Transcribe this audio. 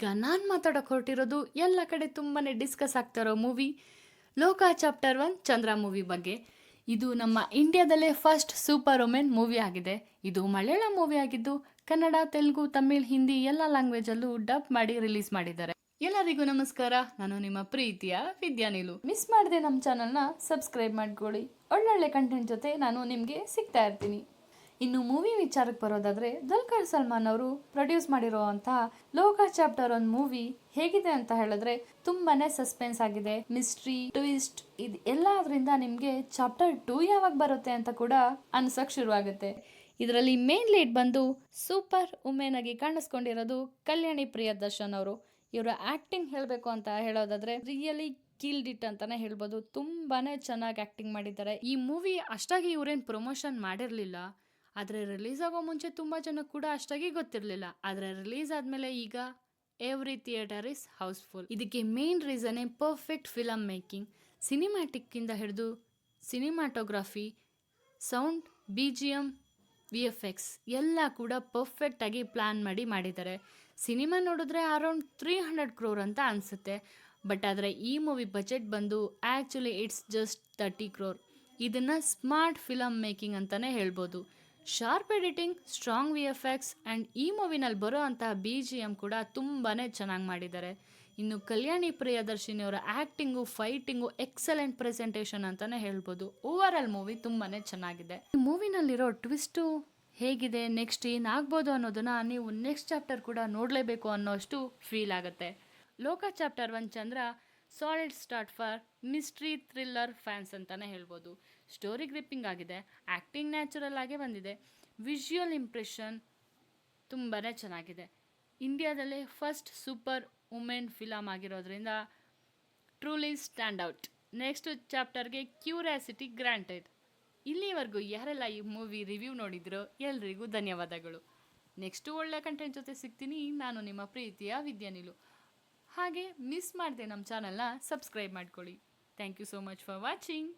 ಈಗ ನಾನು ಮಾತಾಡೋಕೆ ಹೊರಟಿರೋದು ಎಲ್ಲ ಕಡೆ ತುಂಬಾ ಡಿಸ್ಕಸ್ ಆಗ್ತಾ ಇರೋ ಮೂವಿ ಲೋಕ ಚಾಪ್ಟರ್ 1 ಚಂದ್ರ ಮೂವಿ ಬಗ್ಗೆ. ಇದು ನಮ್ಮ ಇಂಡಿಯಾದಲ್ಲೇ ಫಸ್ಟ್ ಸೂಪರ್ ವುಮೆನ್ ಮೂವಿ ಆಗಿದೆ. ಇದು ಮಲಯಾಳಂ ಮೂವಿ ಆಗಿದ್ದು ಕನ್ನಡ, ತೆಲುಗು, ತಮಿಳ್, ಹಿಂದಿ ಎಲ್ಲ ಲ್ಯಾಂಗ್ವೇಜಲ್ಲೂ ಡಬ್ ಮಾಡಿ ರಿಲೀಸ್ ಮಾಡಿದ್ದಾರೆ. ಎಲ್ಲರಿಗೂ ನಮಸ್ಕಾರ, ನಾನು ನಿಮ್ಮ ಪ್ರೀತಿಯ ವಿದ್ಯಾನಿಲು. ಮಿಸ್ ಮಾಡದೆ ನಮ್ಮ ಚಾನಲ್ನ ಸಬ್ಸ್ಕ್ರೈಬ್ ಮಾಡ್ಕೊಳ್ಳಿ. ಒಳ್ಳೊಳ್ಳೆ ಕಂಟೆಂಟ್ ಜೊತೆ ನಾನು ನಿಮಗೆ ಸಿಗ್ತಾ ಇರ್ತೀನಿ. ಇನ್ನು ಮೂವಿ ವಿಚಾರಕ್ಕೆ ಬರೋದಾದರೆ, ದುಲ್ಕರ್ ಸಲ್ಮಾನ್ ಅವರು ಪ್ರೊಡ್ಯೂಸ್ ಮಾಡಿರುವಂತಹ ಲೋಕ ಚಾಪ್ಟರ್ 1 ಮೂವಿ ಹೇಗಿದೆ ಅಂತ ಹೇಳಿದ್ರೆ ತುಂಬಾ ಸಸ್ಪೆನ್ಸ್ ಆಗಿದೆ. ಮಿಸ್ಟ್ರಿ, ಟ್ವಿಸ್ಟ್ ಇದು ಎಲ್ಲದರಿಂದ ನಿಮಗೆ ಚಾಪ್ಟರ್ 2 ಯಾವಾಗ ಬರುತ್ತೆ ಅಂತ ಕೂಡ ಅನ್ಸಕ್ ಶುರುವಾಗುತ್ತೆ. ಇದರಲ್ಲಿ ಮೇನ್ ಲೀಡ್ ಬಂದು ಸೂಪರ್ ವುಮೆನ್ ಆಗಿ ಕಾಣಿಸ್ಕೊಂಡಿರೋದು ಕಲ್ಯಾಣಿ ಪ್ರಿಯದರ್ಶನ್ ಅವರು. ಇವರ ಆಕ್ಟಿಂಗ್ ಹೇಳಬೇಕು ಅಂತ ಹೇಳೋದಾದ್ರೆ ರಿಯಲಿ ಕಿಲ್ಡ್ ಇಟ್ ಅಂತಾನೆ ಹೇಳ್ಬೋದು. ತುಂಬಾನೇ ಚೆನ್ನಾಗಿ ಆಕ್ಟಿಂಗ್ ಮಾಡಿದ್ದಾರೆ. ಈ ಮೂವಿ ಅಷ್ಟಾಗಿ ಇವರೇನು ಪ್ರಮೋಷನ್ ಮಾಡಿರಲಿಲ್ಲ, ಆದರೆ ರಿಲೀಸ್ ಆಗೋ ಮುಂಚೆ ತುಂಬ ಜನ ಕೂಡ ಅಷ್ಟಾಗಿ ಗೊತ್ತಿರಲಿಲ್ಲ. ಆದರೆ ರಿಲೀಸ್ ಆದಮೇಲೆ ಈಗ ಎವ್ರಿ ಥಿಯೇಟರ್ ಇಸ್ ಹೌಸ್ಫುಲ್. ಇದಕ್ಕೆ ಮೇನ್ ರೀಸನ್ನೇ ಪರ್ಫೆಕ್ಟ್ ಫಿಲಮ್ ಮೇಕಿಂಗ್. ಸಿನಿಮ್ಯಾಟಿಕ್ಕಿಂದ ಹಿಡಿದು ಸಿನಿಮಾಟೋಗ್ರಫಿ, ಸೌಂಡ್, BGM, VFX ಎಲ್ಲ ಕೂಡ ಪರ್ಫೆಕ್ಟಾಗಿ ಪ್ಲ್ಯಾನ್ ಮಾಡಿದ್ದಾರೆ. ಸಿನಿಮಾ ನೋಡಿದ್ರೆ ಅರೌಂಡ್ 300 crore ಅಂತ ಅನಿಸುತ್ತೆ. ಬಟ್ ಆದರೆ ಈ ಮೂವಿ ಬಜೆಟ್ ಬಂದು ಆ್ಯಕ್ಚುಲಿ ಇಟ್ಸ್ ಜಸ್ಟ್ 30 crore. ಇದನ್ನು ಸ್ಮಾರ್ಟ್ ಫಿಲಮ್ ಮೇಕಿಂಗ್ ಅಂತಲೇ ಹೇಳ್ಬೋದು. Sharp editing, strong VFX and ಈ ಮೂವಿನಲ್ಲಿ ಬರೋ ಅಂತಹ BGM ಕೂಡ ತುಂಬಾ ಚೆನ್ನಾಗಿ ಮಾಡಿದ್ದಾರೆ. ಇನ್ನು ಕಲ್ಯಾಣಿ ಪ್ರಿಯದರ್ಶಿನಿ ಅವರ ಆ್ಯಕ್ಟಿಂಗು, ಫೈಟಿಂಗು, ಎಕ್ಸಲೆಂಟ್ ಪ್ರೆಸೆಂಟೇಷನ್ ಅಂತಲೇ ಹೇಳ್ಬೋದು. ಓವರ್ ಆಲ್ ಮೂವಿ ತುಂಬಾ ಚೆನ್ನಾಗಿದೆ. ಈ ಮೂವಿನಲ್ಲಿರೋ ಟ್ವಿಸ್ಟು ಹೇಗಿದೆ, ನೆಕ್ಸ್ಟ್ ಏನಾಗ್ಬೋದು ಅನ್ನೋದನ್ನು ನೀವು ನೆಕ್ಸ್ಟ್ ಚಾಪ್ಟರ್ ಕೂಡ ನೋಡಲೇಬೇಕು ಅನ್ನೋಷ್ಟು ಫೀಲ್ ಆಗುತ್ತೆ. Lokah chapter 1 Chandra solid start for mystery thriller fans ಅಂತಲೇ ಹೇಳ್ಬೋದು. ಸ್ಟೋರಿ ಗ್ರಿಪ್ಪಿಂಗ್ ಆಗಿದೆ, ಆ್ಯಕ್ಟಿಂಗ್ ನ್ಯಾಚುರಲ್ ಆಗೇ ಬಂದಿದೆ, ವಿಜುವಲ್ ಇಂಪ್ರೆಷನ್ ತುಂಬಾ ಚೆನ್ನಾಗಿದೆ. ಇಂಡಿಯಾದಲ್ಲೇ ಫಸ್ಟ್ ಸೂಪರ್ ವುಮೆನ್ ಫಿಲಮ್ ಆಗಿರೋದ್ರಿಂದ ಟ್ರೂಲಿ ಸ್ಟ್ಯಾಂಡ್ ಔಟ್. ನೆಕ್ಸ್ಟ್ ಚಾಪ್ಟರ್ಗೆ ಕ್ಯೂರಿಯಾಸಿಟಿ ಗ್ರಾಂಟೆಡ್. ಇಲ್ಲಿವರೆಗೂ ಯಾರೆಲ್ಲ ಈ ಮೂವಿ ರಿವ್ಯೂ ನೋಡಿದ್ರೋ ಎಲ್ರಿಗೂ ಧನ್ಯವಾದಗಳು. ನೆಕ್ಸ್ಟು ಒಳ್ಳೆ ಕಂಟೆಂಟ್ ಜೊತೆ ಸಿಗ್ತೀನಿ. ನಾನು ನಿಮ್ಮ ಪ್ರೀತಿಯ ವಿದ್ಯಾನಿಲು. ಹಾಗೆ ಮಿಸ್ ಮಾಡದೆ ನಮ್ಮ ಚಾನಲ್ನ ಸಬ್ಸ್ಕ್ರೈಬ್ ಮಾಡ್ಕೊಳ್ಳಿ. Thank you so much for watching.